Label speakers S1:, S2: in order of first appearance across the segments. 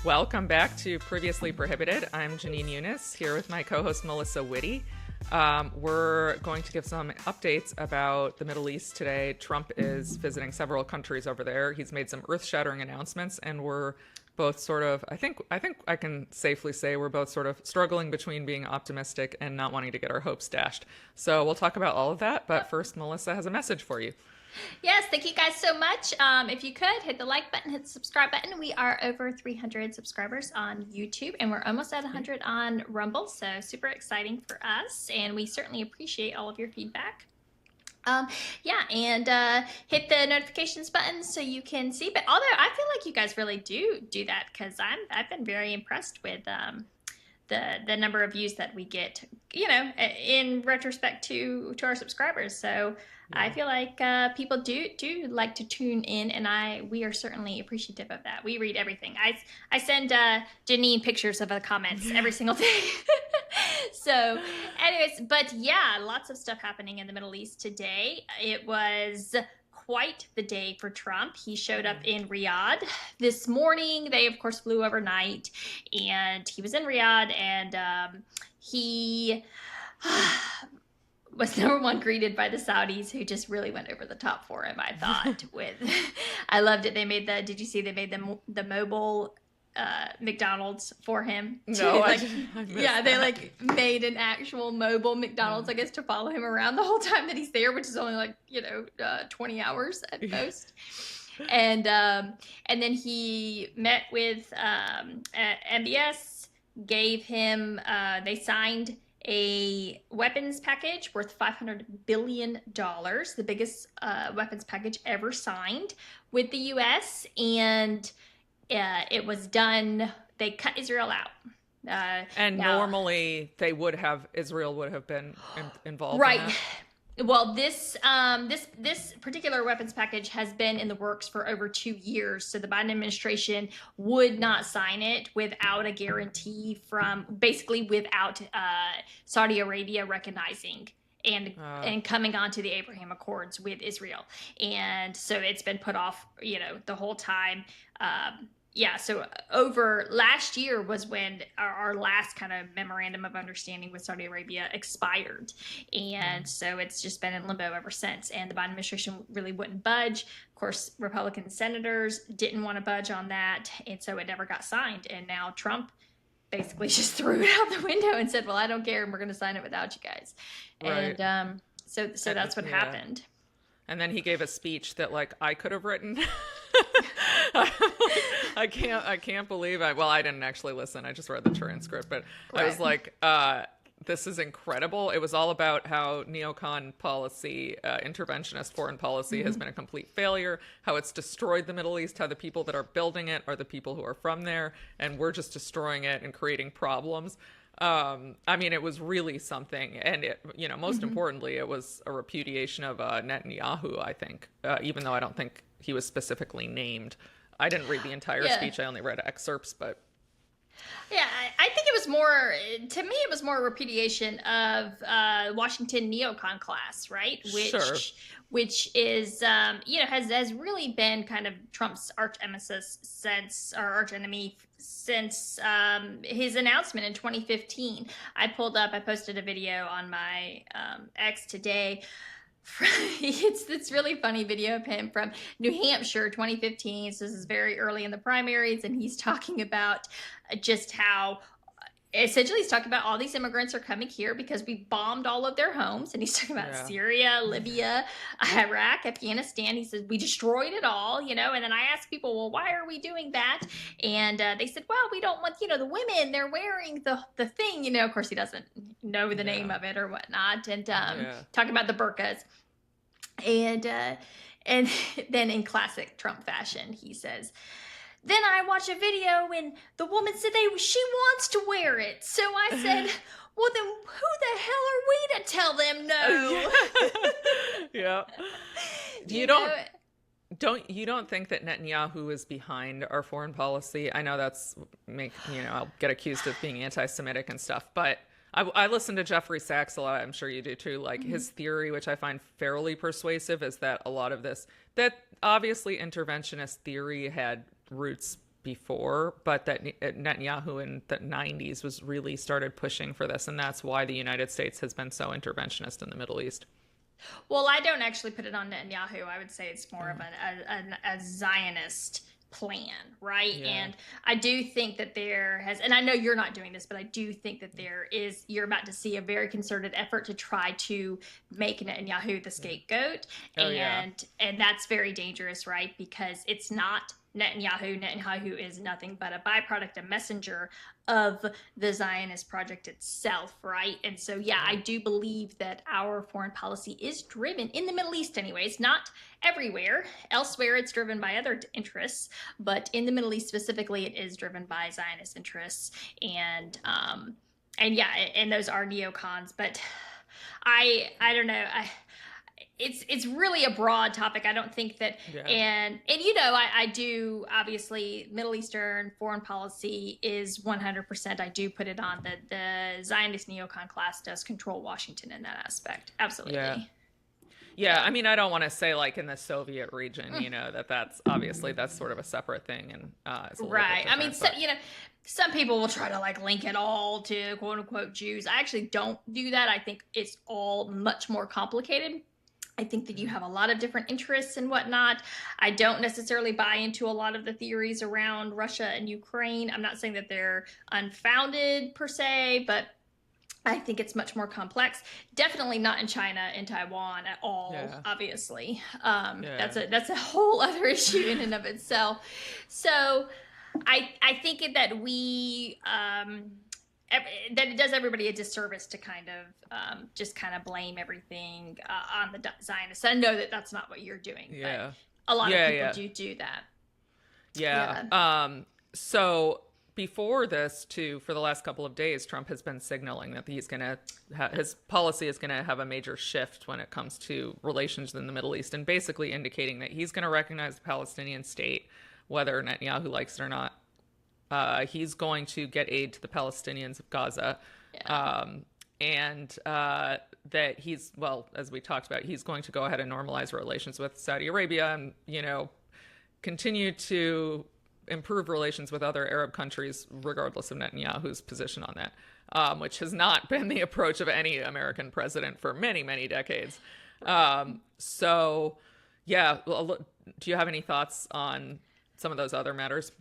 S1: Welcome back to Previously Prohibited. I'm Jenin Eunice, here with my co-host Melissa Whitty. We're going to give some updates about the Middle East today. Trump is visiting several countries over there. He's made some earth-shattering announcements, and we're both sort of, I think I can safely say we're both sort of struggling between being optimistic and not wanting to get our hopes dashed. So we'll talk about all of that, but first Melissa has a message for you.
S2: Yes, thank you guys so much. If you could, hit the like button, hit the subscribe button. We are over 300 subscribers on YouTube, and we're almost at 100 on Rumble, so super exciting for us, and we certainly appreciate all of your feedback. Hit the notifications button so you can see. But although I feel like you guys really do that, because I've been very impressed with the number of views that we get, in retrospect to our subscribers. So yeah. I feel like people do like to tune in, and we are certainly appreciative of that. We read everything. I send Jenin pictures of the comments every single day. So anyways, but yeah, lots of stuff happening in the Middle East today. It was quite the day for Trump. He showed up in Riyadh this morning. They, of course, flew overnight, and he was in Riyadh, and he was number one greeted by the Saudis, who just really went over the top for him, I thought. I loved it. Did you see they made the mobile McDonald's for him?
S1: No, I
S2: yeah, they made an actual mobile McDonald's, I guess, to follow him around the whole time that he's there, which is only 20 hours at most. And then he met with MBS, gave him, they signed a weapons package worth $500 billion, the biggest weapons package ever signed with the U.S., and it was done. They cut Israel out.
S1: Normally Israel would have been involved.
S2: Right.
S1: In that.
S2: Well, this particular weapons package has been in the works for over 2 years. So the Biden administration would not sign it without a guarantee without Saudi Arabia recognizing and coming onto the Abraham Accords with Israel. And so it's been put off, the whole time. So over last year was when our last kind of memorandum of understanding with Saudi Arabia expired. And so it's just been in limbo ever since. And the Biden administration really wouldn't budge. Of course, Republican senators didn't want to budge on that. And so it never got signed. And now Trump basically just threw it out the window and said, well, I don't care, and we're going to sign it without you guys.
S1: Right.
S2: And so that's what happened.
S1: And then he gave a speech that I could have written. I can't believe I didn't actually listen. I just read the transcript, but right. I was like, this is incredible. It was all about how neocon policy, interventionist foreign policy has been a complete failure, how it's destroyed the Middle East, how the people that are building it are the people who are from there, and we're just destroying it and creating problems. It was really something. And most importantly, it was a repudiation of Netanyahu, I think, even though I don't think he was specifically named. I didn't read the entire speech. I only read excerpts, but
S2: yeah, I think it was more, to me, it was more a repudiation of Washington neocon class, right? Which is, has really been kind of Trump's arch enemy since his announcement in 2015. I posted a video on my X today. It's this really funny video of him from New Hampshire, 2015. So this is very early in the primaries, and he's talking about just how essentially he's talking about all these immigrants are coming here because we bombed all of their homes. And he's talking about Syria, Libya, Iraq, Afghanistan. He says, we destroyed it all, and then I asked people, well, why are we doing that? And they said, well, we don't want, the women, they're wearing the thing, of course he doesn't know the name of it or whatnot. And talking about the burqas. And then in classic Trump fashion, he says, then I watched a video and the woman said she wants to wear it. So I said, well, then who the hell are we to tell them no?
S1: Yeah. You don't think that Netanyahu is behind our foreign policy? I know I'll get accused of being anti-Semitic and stuff, but I listen to Jeffrey Sachs a lot. I'm sure you do too. His theory, which I find fairly persuasive, is that a lot of this, that obviously interventionist theory had roots before, but that Netanyahu in the 90s was really started pushing for this, and that's why the United States has been so interventionist in the Middle East.
S2: Well, I don't actually put it on Netanyahu. I would say it's more of a Zionist plan, right?
S1: Yeah.
S2: And I do think that there has, and I know you're not doing this, but I do think that you're about to see a very concerted effort to try to make Netanyahu the scapegoat.
S1: Oh, yeah.
S2: And that's very dangerous, right? Because it's not Netanyahu. Netanyahu is nothing but a byproduct, a messenger of the Zionist project itself, right? And so, yeah, I do believe that our foreign policy is driven, in the Middle East anyways, not everywhere. Elsewhere, it's driven by other interests, but in the Middle East specifically, it is driven by Zionist interests. And yeah, and those are neocons. But I don't know. It's really a broad topic. I don't think that, and you know, I do, obviously Middle Eastern foreign policy is 100%. I do put it on the Zionist neocon class does control Washington in that aspect. Absolutely.
S1: Yeah. I mean, I don't want to say like in the Soviet region, you know, that's obviously that's sort of a separate thing, and
S2: right. I mean, so, you know, some people will try to like link it all to quote unquote Jews. I actually don't do that. I think it's all much more complicated. I think that you have a lot of different interests and whatnot. I don't necessarily buy into a lot of the theories around Russia and Ukraine. I'm not saying that they're unfounded per se, but I think it's much more complex. Definitely not in China and Taiwan at all, obviously. That's a whole other issue in and of itself. So I think that we... that it does everybody a disservice to kind of just kind of blame everything on the Zionists. I know that that's not what you're doing, but a lot of people do that.
S1: So before this, too, for the last couple of days, Trump has been signaling that he's going to his policy is going to have a major shift when it comes to relations in the Middle East, and basically indicating that he's going to recognize the Palestinian state, whether Netanyahu likes it or not. He's going to get aid to the Palestinians of Gaza. And that he's, well, as we talked about, he's going to go ahead and normalize relations with Saudi Arabia and, you know, continue to improve relations with other Arab countries, regardless of Netanyahu's position on that, which has not been the approach of any American president for many, many decades. So, yeah, do you have any thoughts on some of those other matters?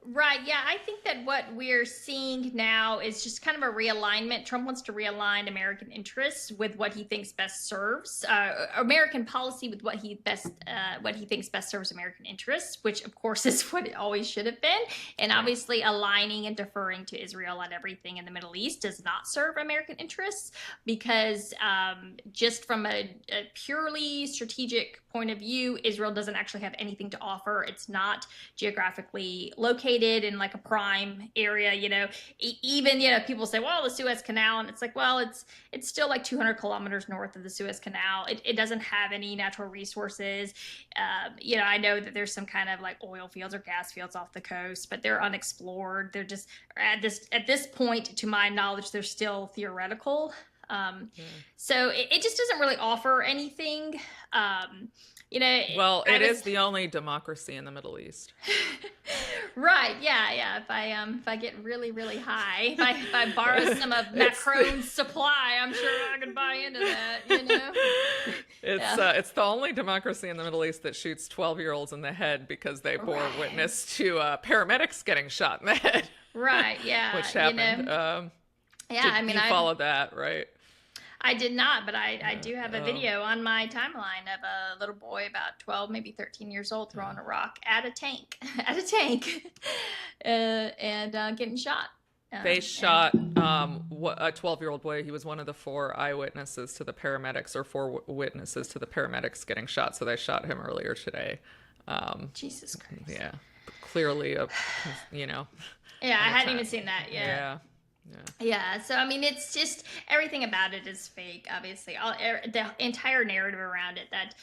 S2: Right. Yeah. I think that what we're seeing now is just kind of a realignment. Trump wants to realign American interests with what he thinks best serves American policy with what he thinks best serves American interests, which of course is what it always should have been. And obviously aligning and deferring to Israel on everything in the Middle East does not serve American interests, because just from a purely strategic point of view, Israel doesn't actually have anything to offer. It's not geographically located in like a prime area, you know. Even, you know, people say, well, the Suez Canal, and it's like, well, it's still like 200 kilometers north of the Suez Canal. It doesn't have any natural resources. You know, I know that there's some kind of like oil fields or gas fields off the coast, but they're unexplored. They're just at this point, to my knowledge, they're still theoretical. So it just doesn't really offer anything. You know,
S1: well, it is the only democracy in the Middle East.
S2: Right. Yeah. If I get really, really high, if I borrow some of Macron's supply, I'm sure I could buy into that, you know?
S1: It's the only democracy in the Middle East that shoots 12-year-olds in the head because they bore witness to paramedics getting shot in the head.
S2: Right. Yeah.
S1: Which happened.
S2: You know?
S1: You followed that, right?
S2: I did not, but I do have a video on my timeline of a little boy about 12, maybe 13 years old throwing a rock at a tank, and getting shot.
S1: They shot a 12-year-old boy. He was one of the 4 eyewitnesses to the paramedics, or 4 witnesses to the paramedics getting shot. So they shot him earlier today.
S2: Jesus Christ.
S1: Yeah. Clearly, you know.
S2: Yeah, I hadn't even seen that yet.
S1: Yeah.
S2: Yeah, so I mean, it's just everything about it is fake. Obviously, the entire narrative around it, that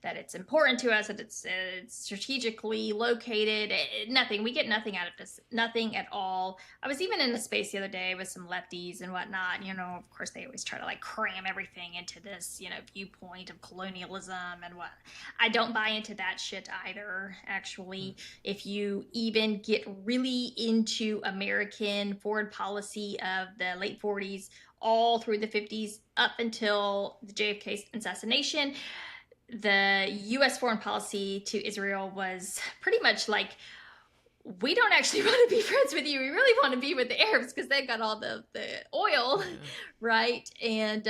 S2: that it's important to us, that it's strategically located. Nothing. We get nothing out of this. Nothing at all. I was even in a space the other day with some lefties and whatnot. Of course, they always try to like cram everything into this, viewpoint of colonialism and what. I don't buy into that shit either, actually. If you even get really into American foreign policy of the late 40s, all through the 50s, up until the JFK assassination, the U.S. foreign policy to Israel was pretty much like, we don't actually want to be friends with you. We really want to be with the Arabs because they've got all the oil, right? And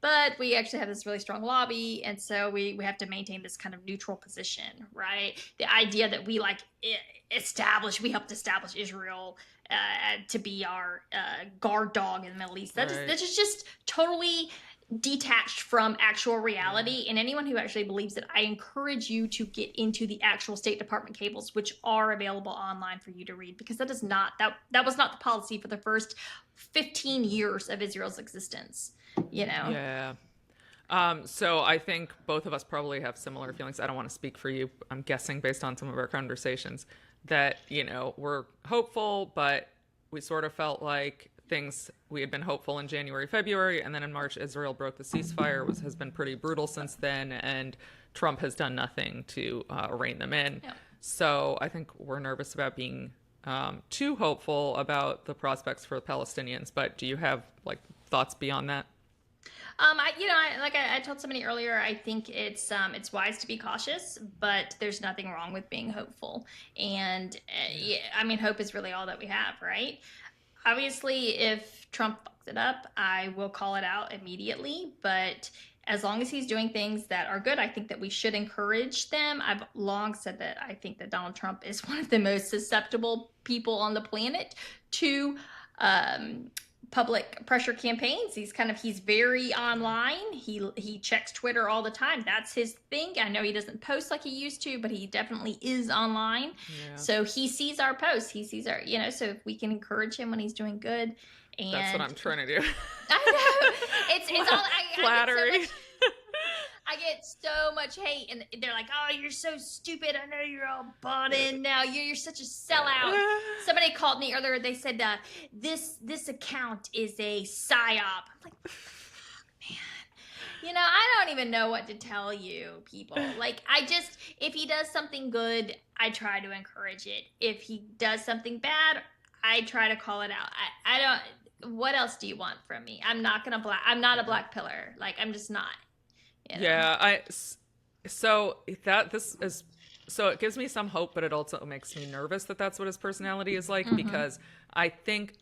S2: but we actually have this really strong lobby, and so we have to maintain this kind of neutral position, right? The idea that we we helped establish Israel to be our guard dog in the Middle East. That is just totally detached from actual reality. And anyone who actually believes it, I encourage you to get into the actual State Department cables, which are available online for you to read, because that was not the policy for the first 15 years of Israel's existence.
S1: Yeah. So I think both of us probably have similar feelings. I don't want to speak for you. I'm guessing based on some of our conversations that, we're hopeful, but we sort of felt like we had been hopeful in January, February, and then in March, Israel broke the ceasefire, has been pretty brutal since then, and Trump has done nothing to rein them in. Yeah. So I think we're nervous about being too hopeful about the prospects for the Palestinians. But do you have thoughts beyond that?
S2: I told somebody earlier, I think it's wise to be cautious, but there's nothing wrong with being hopeful. And hope is really all that we have, right? Obviously, if Trump fucks it up, I will call it out immediately. But as long as he's doing things that are good, I think that we should encourage them. I've long said that I think that Donald Trump is one of the most susceptible people on the planet to public pressure campaigns. He's very online. He checks Twitter all the time. That's his thing. I know he doesn't post like he used to, but he definitely is online. Yeah. So he sees our posts. He sees our, so if we can encourage him when he's doing good. And
S1: that's what I'm trying to do.
S2: I know. It's all
S1: flattery.
S2: I get so much hate, and they're like, "Oh, you're so stupid. I know you're all bought in now. You're such a sellout." Somebody called me earlier. They said, "This account is a psyop." I'm like, man, I don't even know what to tell you, people. If he does something good, I try to encourage it. If he does something bad, I try to call it out. I don't. What else do you want from me? I'm not a black pillar. I'm just not.
S1: Yeah, so it gives me some hope, but it also makes me nervous that that's what his personality is like, because I think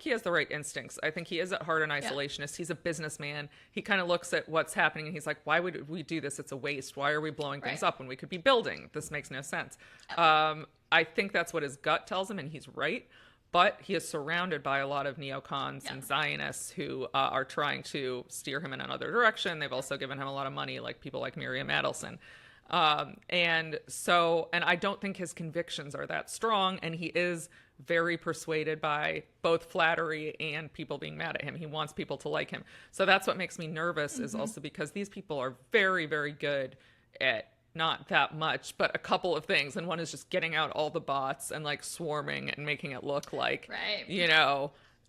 S1: he has the right instincts. I think he is at heart an isolationist. He's a businessman. He kind of looks at what's happening and he's like, why would we do this? It's a waste. Why are we blowing things up when we could be building? This makes no sense. I think that's what his gut tells him, and he's right. But he is surrounded by a lot of neocons and Zionists who are trying to steer him in another direction. They've also given him a lot of money, like people like Miriam Adelson. And I don't think his convictions are that strong. And he is very persuaded by both flattery and people being mad at him. He wants people to like him. So that's what makes me nervous, is also because these people are very, very good at not that much, but a couple of things. And one is just getting out all the bots and swarming and making it look like,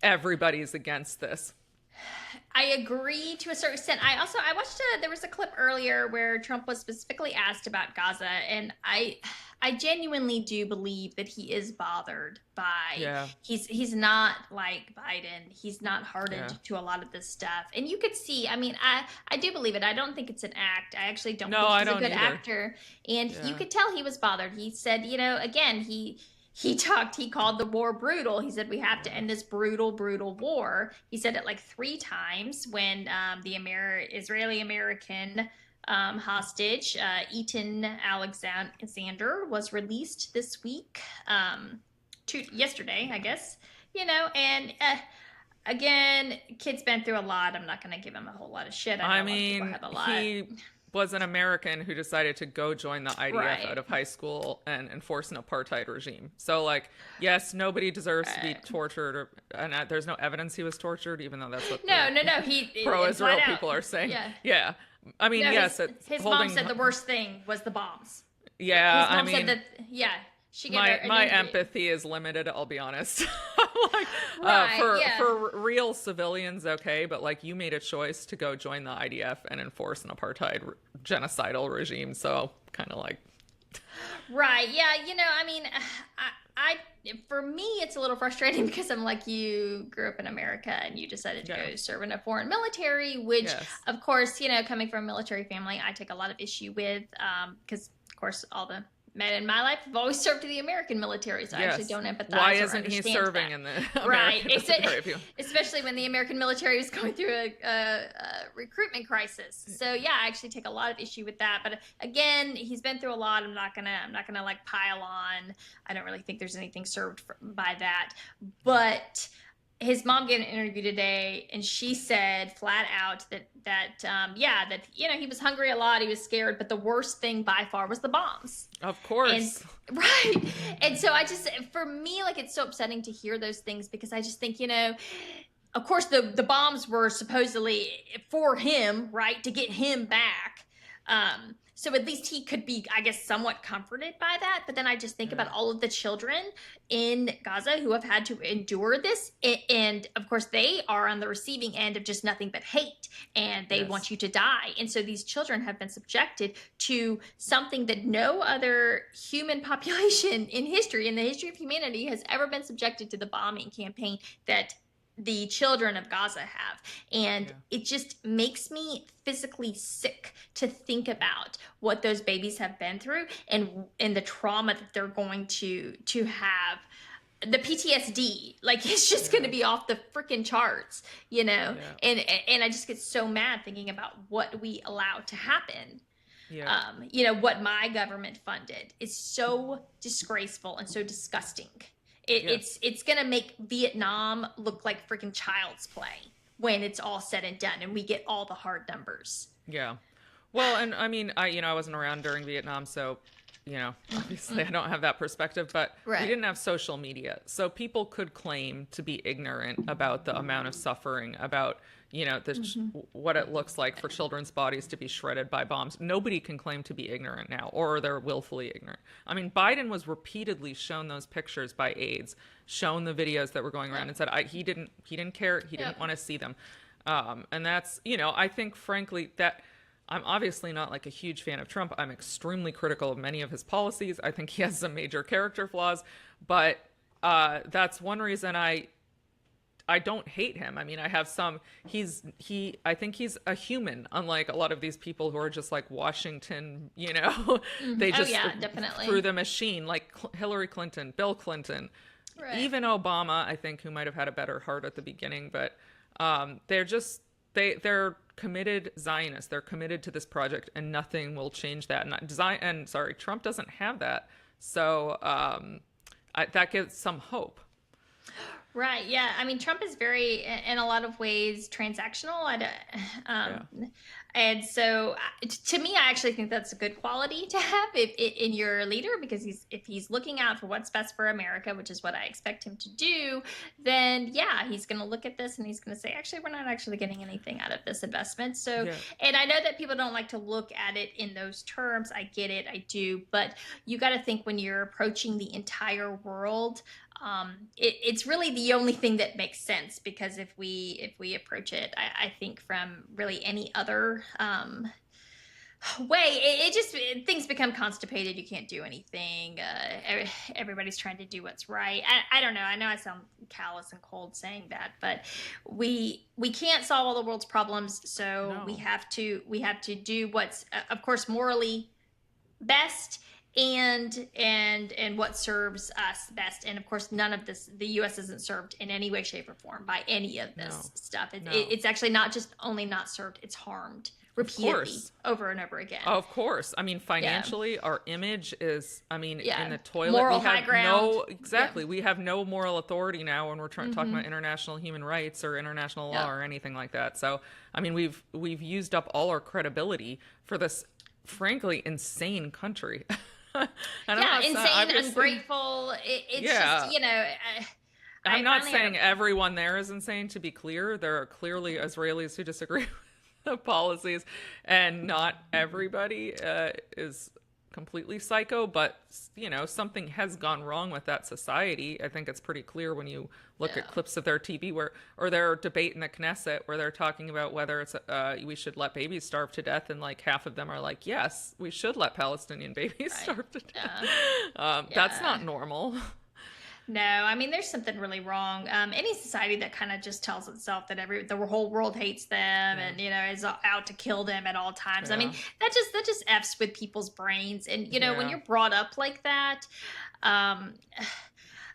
S1: everybody's against this.
S2: I agree to a certain extent. I watched there was a clip earlier where Trump was specifically asked about Gaza, and I genuinely do believe that he is bothered by, he's not like Biden. He's not hardened to a lot of this stuff. And you could see, I do believe it. I don't think it's an act. I actually don't think he's a good actor. And you could tell he was bothered. He said, again, he called the war brutal. He said, we have to end this brutal, brutal war. He said it 3 times when the Israeli-American hostage, Eaton Alexander, was released this week, yesterday, I guess, and again, kid's been through a lot. I'm not going to give him a whole lot of shit. He
S1: was an American who decided to go join the IDF out of high school and enforce an apartheid regime. So yes, nobody deserves to be tortured, and there's no evidence he was tortured, even though that's what
S2: no.
S1: pro-Israel people are saying. Yeah. I mean,
S2: No,
S1: yes,
S2: his
S1: holding.
S2: mom said the worst thing was the bombs.
S1: Yeah,
S2: His
S1: I
S2: mom said
S1: mean,
S2: that, yeah, she gave
S1: my
S2: her an
S1: my
S2: interview.
S1: empathy is limited. I'll be honest. Like,
S2: Right, yeah.
S1: for real civilians, okay, but like you made a choice to go join the IDF and enforce an apartheid genocidal regime, so kind of like,
S2: Right. Yeah. I mean, I, for me, it's a little frustrating because I'm like, you grew up in America and you decided to
S1: yeah,
S2: go serve in a foreign military, which,
S1: yes,
S2: of course, coming from a military family, I take a lot of issue with, because, of course, all the men in my life have always served in the American military, so I actually
S1: yes.
S2: don't
S1: Why
S2: empathize or
S1: isn't he
S2: understand
S1: serving
S2: that.
S1: in the
S2: Right.
S1: American military? If you,
S2: Especially when the American military was going through a recruitment crisis. So yeah, I actually take a lot of issue with that. But again, he's been through a lot. I'm not gonna like pile on. I don't really think there's anything served by that. But his mom gave an interview today, and she said flat out that he was hungry a lot, he was scared, but the worst thing by far was the bombs.
S1: of
S2: And
S1: course,
S2: right. And so for me, like, it's so upsetting to hear those things because I just think, of course the bombs were supposedly for him, right, to get him back. So at least he could be, I guess, somewhat comforted by that. But then I just think
S1: yeah,
S2: about all of the children in Gaza who have had to endure this. And of course, they are on the receiving end of just nothing but hate, and they
S1: yes,
S2: want you to die. And so these children have been subjected to something that no other human population in the history of humanity, has ever been subjected to, the bombing campaign that the children of Gaza have. And
S1: yeah,
S2: it just makes me physically sick to think about what those babies have been through, and the trauma that they're going to have. The PTSD, like, it's just going to be off the freaking charts,
S1: yeah,
S2: and I just get so mad thinking about what we allow to happen.
S1: yeah.
S2: What my government funded is so disgraceful and so disgusting.
S1: Yeah.
S2: It's gonna make Vietnam look like freaking child's play when it's all said and done, and we get all the hard numbers.
S1: Yeah. Well, and I mean, I wasn't around during Vietnam, so, obviously I don't have that perspective, but we
S2: Right.
S1: didn't have social media. So people could claim to be ignorant about the amount of suffering, about, what it looks like for children's bodies to be shredded by bombs. Nobody can claim to be ignorant now, or they're willfully ignorant. I mean, Biden was repeatedly shown those pictures by aides, shown the videos that were going around, and said he didn't care, he didn't want to see them. And that's, I think, frankly, that I'm obviously not like a huge fan of Trump. I'm extremely critical of many of his policies. I think he has some major character flaws, but that's one reason I don't hate him. I mean, I have some, I think he's a human, unlike a lot of these people who are just like Washington, they just
S2: yeah, definitely.
S1: through the machine, like Hillary Clinton, Bill Clinton,
S2: Right.
S1: even Obama, I think, who might have had a better heart at the beginning, but they're committed Zionists. They're committed to this project, and nothing will change that. And Trump doesn't have that. So that gives some hope.
S2: Right. Yeah. I mean, Trump is very, in a lot of ways, transactional. And so, to me, I actually think that's a good quality to have in your leader, because if he's looking out for what's best for America, which is what I expect him to do, then yeah, he's going to look at this and he's going to say, actually, we're not actually getting anything out of this investment. So,
S1: Yeah.
S2: and I know that people don't like to look at it in those terms. I get it. I do. But you got to think, when you're approaching the entire world, it's really the only thing that makes sense, because if we approach it, I think, from really any other way, things become constipated. You can't do anything. Everybody's trying to do what's right. I don't know. I know I sound callous and cold saying that, but we can't solve all the world's problems. So
S1: No.
S2: we have to do what's, of course, morally best, and what serves us best. And of course, none of this, the U.S. isn't served in any way, shape, or form by any of this stuff. It's actually not just only not served, it's harmed repeatedly over and over again.
S1: Of course. I mean, financially, our image is, in the toilet.
S2: Moral
S1: we have
S2: high ground.
S1: We have no moral authority now when we're talking about international human rights or international law or anything like that. So, I mean, we've used up all our credibility for this, frankly, insane country.
S2: Insane, ungrateful. It's just,
S1: I'm not saying everyone there is insane, to be clear. There are clearly Israelis who disagree policies, and not everybody is completely psycho, but something has gone wrong with that society. I think it's pretty clear when you look at clips of their TV or their debate in the Knesset where they're talking about whether it's we should let babies starve to death, and like half of them are like, yes, we should let Palestinian babies starve to death. That's not normal.
S2: No, I mean, there's something really wrong. Any society that kind of just tells itself that the whole world hates them and, is out to kill them at all times. I mean, that just F's with people's brains. And, when you're brought up like that,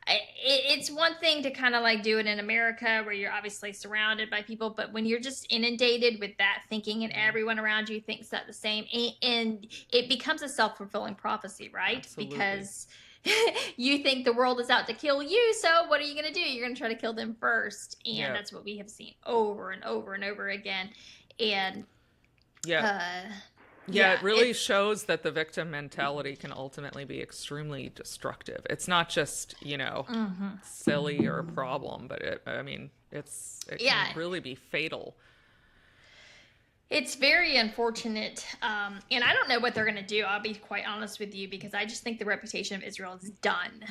S2: it's one thing to kind of like do it in America where you're obviously surrounded by people, but when you're just inundated with that thinking and everyone around you thinks that the same, and it becomes a self-fulfilling prophecy, right?
S1: Absolutely.
S2: Because you think the world is out to kill you, so what are you going to do? You're going to try to kill them first. And that's what we have seen over and over and over again. And
S1: it really shows that the victim mentality can ultimately be extremely destructive. It's not just, silly or a problem, but it can really be fatal.
S2: It's very unfortunate. And I don't know what they're going to do. I'll be quite honest with you, because I just think the reputation of Israel is done.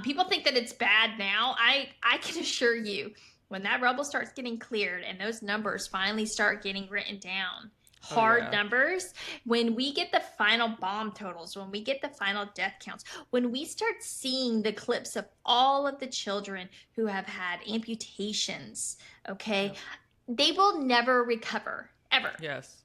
S2: People think that it's bad now. I can assure you, when that rubble starts getting cleared and those numbers finally start getting written down, hard numbers, when we get the final bomb totals, when we get the final death counts, when we start seeing the clips of all of the children who have had amputations, they will never recover. Ever.
S1: Yes.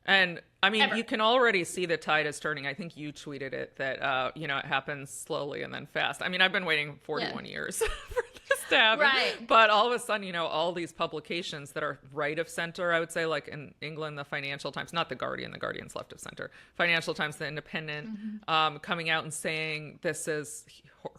S1: And I mean, you can already see the tide is turning. I think you tweeted it that, it happens slowly and then fast. I mean, I've been waiting 41 years for this to happen.
S2: Right.
S1: But all of a sudden, all these publications that are right of center, I would say, like in England, the Financial Times, not the Guardian's left of center, Financial Times, the Independent, coming out and saying this is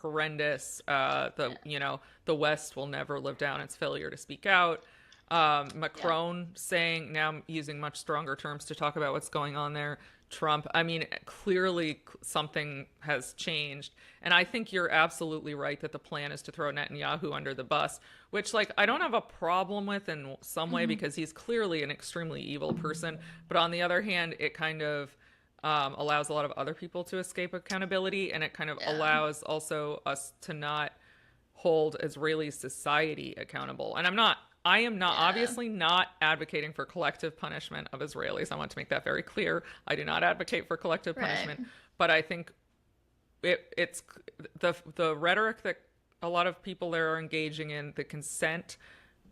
S1: horrendous. The West will never live down its failure to speak out. Macron saying, now using much stronger terms to talk about what's going on there. Trump, I mean, clearly something has changed. And I think you're absolutely right that the plan is to throw Netanyahu under the bus, which, like, I don't have a problem with in some way because he's clearly an extremely evil person. But on the other hand, it kind of allows a lot of other people to escape accountability. And it kind of allows also us to not hold Israeli society accountable. And I am not obviously not advocating for collective punishment of Israelis. I want to make that very clear. I do not advocate for collective punishment, but I think it's the rhetoric that a lot of people there are engaging in, the consent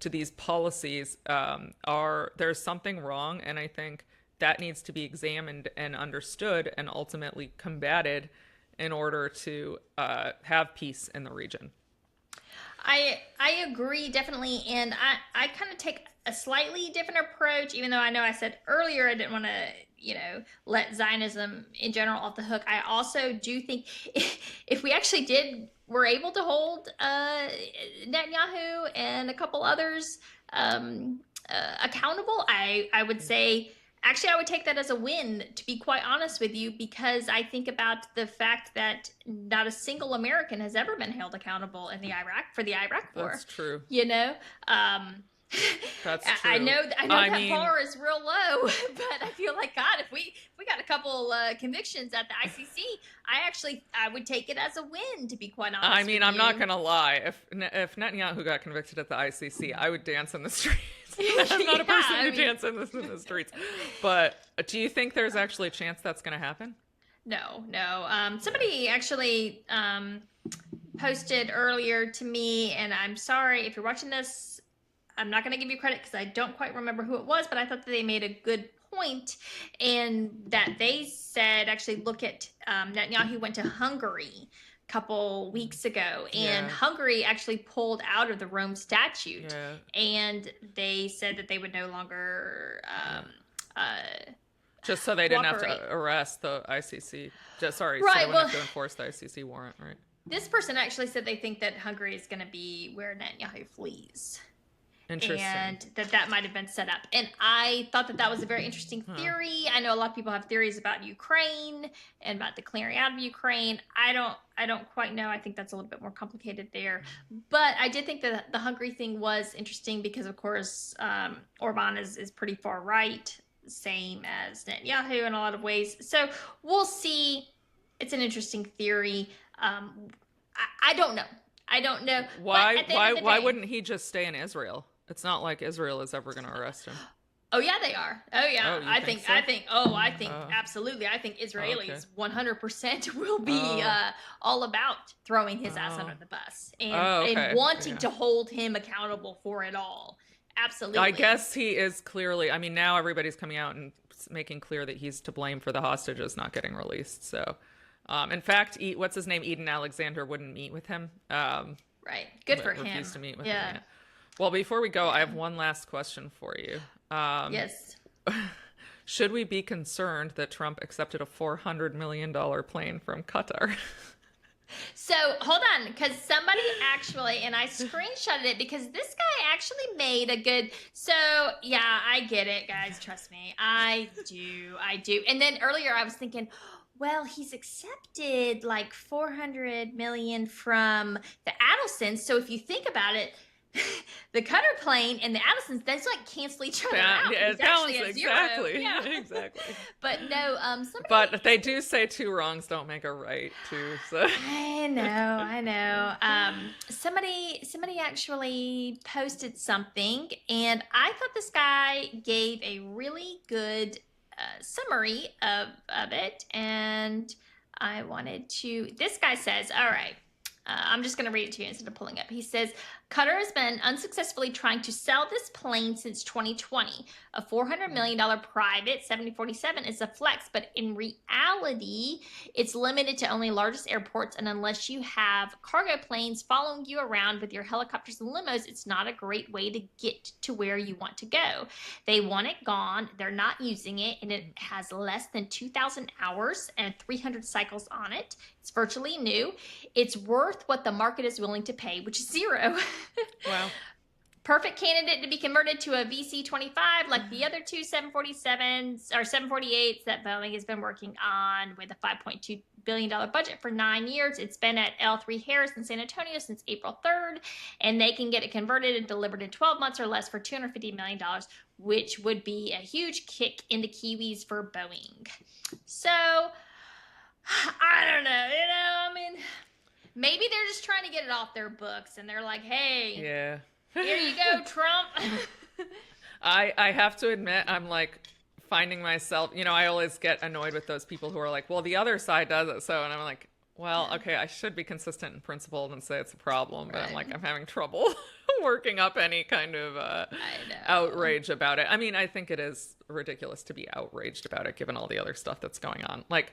S1: to these policies, there's something wrong, and I think that needs to be examined and understood and ultimately combated in order to have peace in the region.
S2: I agree, definitely, and I kind of take a slightly different approach, even though I know I said earlier I didn't want to, let Zionism in general off the hook. I also do think if we actually were able to hold Netanyahu and a couple others accountable, I would say, actually, I would take that as a win, to be quite honest with you, because I think about the fact that not a single American has ever been held accountable in the Iraq War.
S1: That's true.
S2: That's true. I know that bar is real low, but I feel like, God, if we got a couple convictions at the ICC, I would take it as a win, to be quite honest.
S1: I mean, I'm not gonna lie. If Netanyahu got convicted at the ICC, I would dance in the streets. I'm not a person who dances in the streets. But do you think there's actually a chance that's going to happen?
S2: No. Somebody actually posted earlier to me, and I'm sorry if you're watching this, I'm not going to give you credit because I don't quite remember who it was, but I thought that they made a good point, and that they said, actually, look at Netanyahu went to Hungary couple weeks ago, and Hungary actually pulled out of the Rome Statute, and they said that they would no longer
S1: just so they didn't have to arrest the ICC. So they wouldn't have to enforce the ICC warrant, right?
S2: This person actually said they think that Hungary is going to be where Netanyahu flees.
S1: Interesting.
S2: and that might have been set up. And I thought that was a very interesting theory. I know a lot of people have theories about Ukraine and about the clearing out of Ukraine. I don't quite know. I think that's a little bit more complicated there. But I did think that the Hungary thing was interesting because, of course, Orban is pretty far right, same as Netanyahu in a lot of ways. So we'll see. It's an interesting theory. I don't know. I don't know.
S1: Why wouldn't he just stay in Israel? It's not like Israel is ever going to arrest him.
S2: Oh yeah, they are. Oh yeah,
S1: I think
S2: absolutely. I think Israelis 100% will be all about throwing his ass under the bus and wanting to hold him accountable for it all. Absolutely.
S1: I guess he is clearly. I mean, now everybody's coming out and making clear that he's to blame for the hostages not getting released. So, in fact, what's his name? Eden Alexander wouldn't meet with him.
S2: Right. Good for him.
S1: Refused to meet with him. Yeah. Well, before we go, I have one last question for you.
S2: Yes.
S1: Should we be concerned that Trump accepted a $400 million plane from Qatar?
S2: So hold on, because somebody actually, and I screenshotted it because this guy actually made a good. So yeah, I get it, guys. Trust me, I do. And then earlier I was thinking, well, he's accepted like 400 million from the Adelsons. So if you think about it, the Qatar plane and the Adelsons, that's like cancel each other out.
S1: Yeah, it balances exactly. Yeah. Exactly.
S2: But no,
S1: but they do say two wrongs don't make a right, too. So
S2: I know. Somebody actually posted something, and I thought this guy gave a really good summary of it, and I wanted to. This guy says, "All right." I'm just going to read it to you instead of pulling up. He says, Qatar has been unsuccessfully trying to sell this plane since 2020. A $400 million private 7047 is a flex, but in reality, it's limited to only largest airports. And unless you have cargo planes following you around with your helicopters and limos, it's not a great way to get to where you want to go. They want it gone. They're not using it. And it has less than 2,000 hours and 300 cycles on it. It's virtually new. It's worth what the market is willing to pay, which is zero.
S1: Wow.
S2: Perfect candidate to be converted to a VC-25 like the other two 747s or 748s that Boeing has been working on with a $5.2 billion budget for 9 years. It's been at L3 Harris in San Antonio since April 3rd, and they can get it converted and delivered in 12 months or less for $250 million, which would be a huge kick in the Kiwis for Boeing. So, I don't know, I mean, maybe they're just trying to get it off their books, and they're like, hey,
S1: yeah.
S2: Here you go, Trump.
S1: I have to admit, I'm like finding myself, I always get annoyed with those people who are like, well, the other side does it. So, and I'm like, well, okay, I should be consistent in principle and say it's a problem, but
S2: right.
S1: I'm having trouble working up any kind of outrage about it. I mean, I think it is ridiculous to be outraged about it, given all the other stuff that's going on. Like,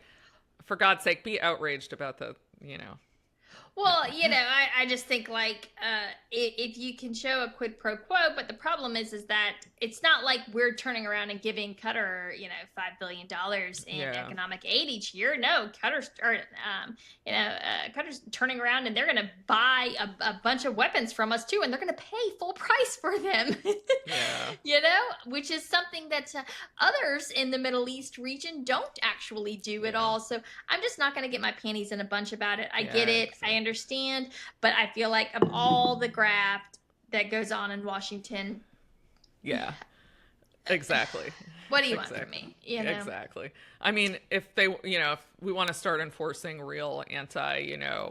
S1: for God's sake, be outraged about the.
S2: Well, I just think like if you can show a quid pro quo, but the problem is that it's not like we're turning around and giving Qatar, $5 billion in economic aid each year. No, Qatar's turning around and they're going to buy a bunch of weapons from us too, and they're going to pay full price for them. Which is something that others in the Middle East region don't actually do at all. So I'm just not going to get my panties in a bunch about it. I get it. Exactly. I understand, but I feel like of all the graft that goes on in Washington.
S1: Yeah, exactly.
S2: What do you want from me?
S1: Exactly. I mean, if they, if we want to start enforcing real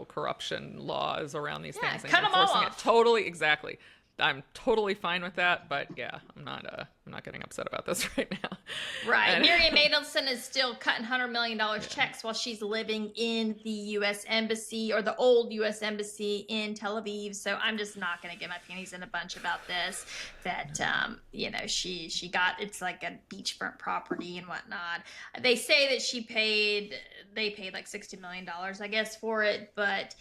S1: corruption laws around these things,
S2: cut them all off.
S1: Totally, exactly. I'm totally fine with that, but I'm not getting upset about this right now.
S2: Right. Miriam Adelson is still cutting $100 million checks while she's living in the U.S. Embassy or the old U.S. Embassy in Tel Aviv. So I'm just not going to get my panties in a bunch about this. That she got, it's like a beachfront property and whatnot. They say that they paid like $60 million, I guess, for it, but.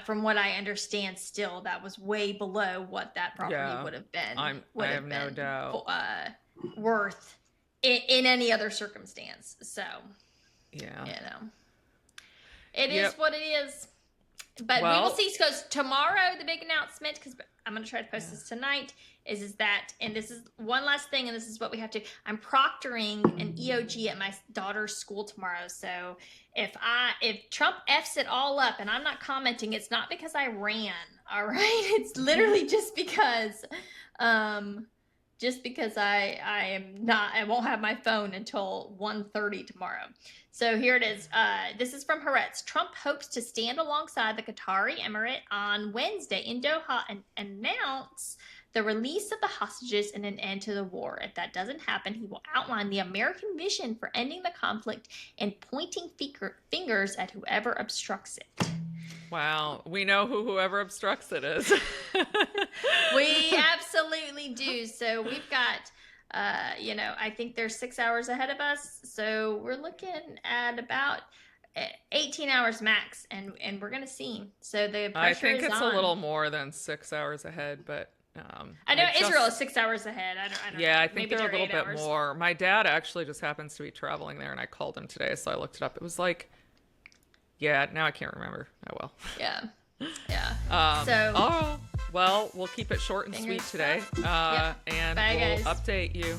S2: From what I understand, still that was way below what that property would have been. I have no doubt worth in any other circumstance. So, it is what it is. But we
S1: Well,
S2: will see. Because tomorrow, the big announcement, because I'm going to try to post this tonight, is that, and this is one last thing, and this is what we have to, I'm proctoring an EOG at my daughter's school tomorrow. So if Trump F's it all up and I'm not commenting, it's not because I ran, all right? It's literally just because I won't have my phone until 1:30 tomorrow. So here it is. This is from Haaretz. Trump hopes to stand alongside the Qatari Emirate on Wednesday in Doha and announce the release of the hostages and an end to the war. If that doesn't happen, he will outline the American vision for ending the conflict and pointing fingers at whoever obstructs it.
S1: wow. We know whoever obstructs it is.
S2: We absolutely do. So we've got, I think they're 6 hours ahead of us. So we're looking at about 18 hours max, and we're going to see. So the pressure
S1: I think
S2: is
S1: it's
S2: on.
S1: a little more than 6 hours ahead, but
S2: I know Israel is 6 hours ahead. I don't
S1: yeah,
S2: know.
S1: I think
S2: Maybe
S1: they're a little
S2: 8
S1: bit
S2: hours.
S1: more. My dad actually just happens to be traveling there, and I called him today, so I looked it up. It was like, yeah, now I can't remember. Oh well.
S2: Yeah. Yeah.
S1: Oh well, we'll keep it short and
S2: Fingers
S1: sweet today,
S2: Yep.
S1: and
S2: Bye,
S1: we'll
S2: guys.
S1: update you.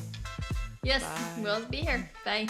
S2: Yes,
S1: Bye.
S2: we'll be here. Bye.